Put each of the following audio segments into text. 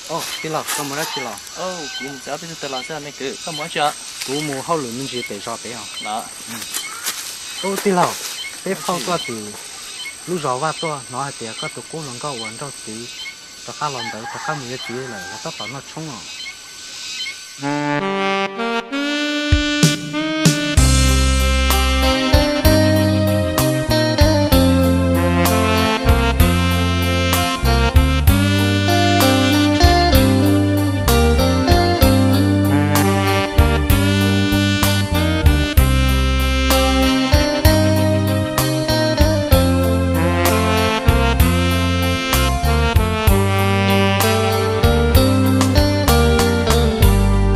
Ồ, chị lọ, có mua ra chị lọ. Cũng sẽ bây giờ tự làm sao này cứ không muốn chưa Cú mua hậu lượng mình chỉ để cho bé không. đó Ô, chị lọ, bé phao qua thì lúc rõ vào tôi nó hay tiệt có tụ cú lần có quấn trong tí, cho cá lần tới cho cá mình tí là các bạn nó冲à.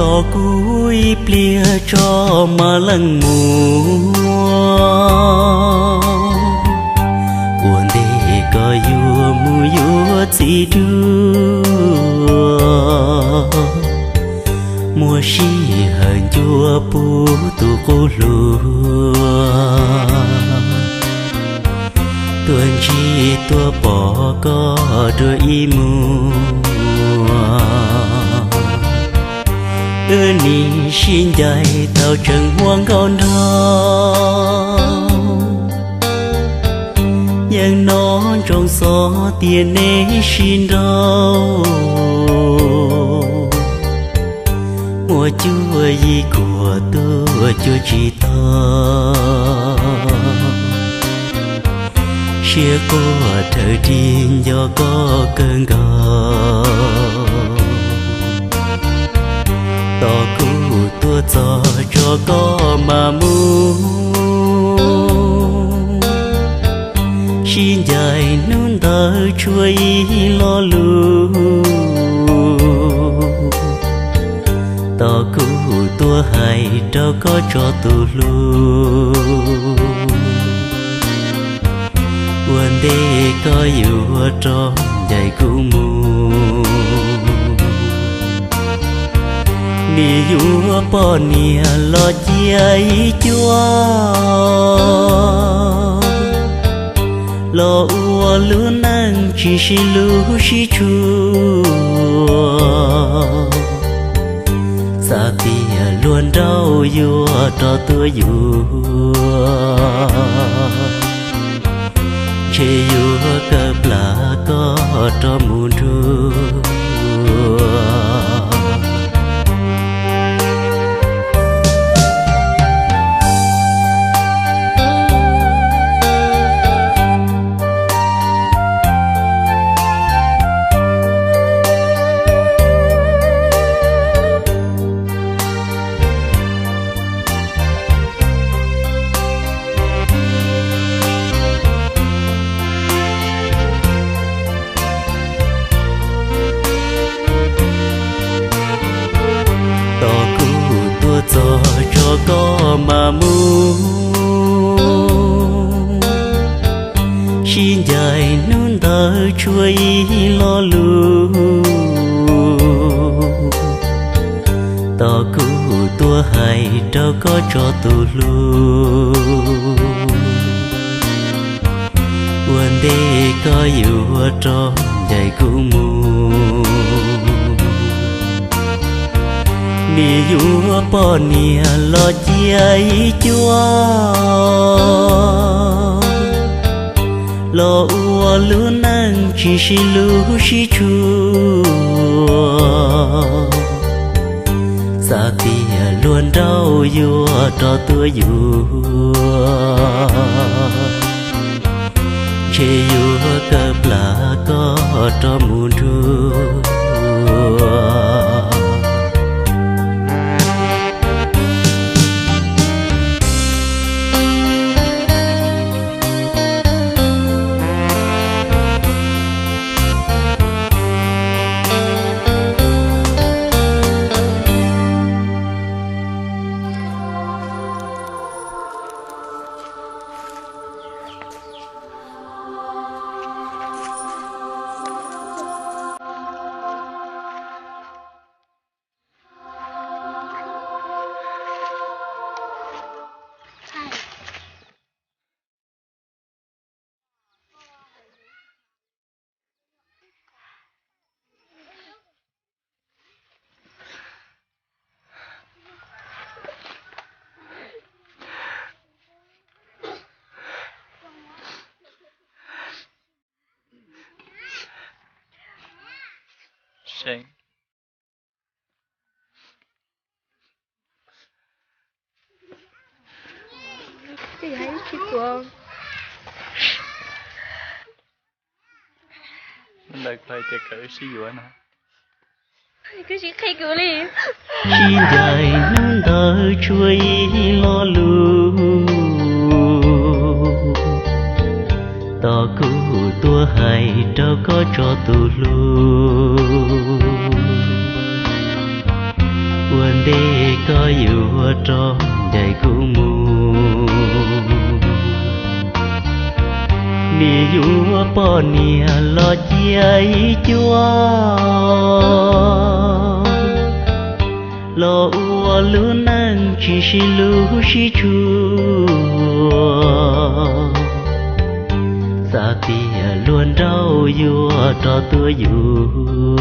ต่อกุยเปลี่ยจอมาลังมัวอวนเดก็อยู่มูอยู่จีดูมัวชีหันจัวปูตุกุลัวตัวจีตัวปอก็ด้วยอีมัวni xin dạy tao trần hoang con thao nhưng nó trong gió tiền nế xin đâu mùa chúa gì của tôi chúa chỉ tao chia của thời thiên do có cơn gò tỏ cụ tua cho có mà mu xin dạy nôn tờ chuối lo lu tỏ cụ tua hay đâu có cho tu lu quên đi có yêu trong dạy cụ mu ni yu po nia lo chiai chua lo u lu nang chi shi lu shi chu sa tia luôn đau yu cho tôi yu che yu cơ bla có cho muôn ru cho có mà mu xin dạy nôn tờ chuối lo lu tỏ cụ tua hay đâu có cho tu lu quên đi có yêu trong dạy cụ mu ni yu po nia lo chiai chua lo u lu nang chi shi lu shi chu sa tia luôn đau yu cho tôi yu che yu cơ bla có cho muôn ru sinh cái hay chị của mình đợi phải tiệc cỡ sĩ dụ nè cái gì hay cứu đi khi dài nắng thở chuối lo lu tỏ cụ tua hay đâu có cho tù lu quên đi có yêu trong đầy cụ mù mi yêu bỏ nia lo chia chúa lo ua lu nang chỉ si lu si chua sa tia luôn đau vua cho tôi vua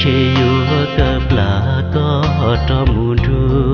chê vua cơm là có cho mùa thu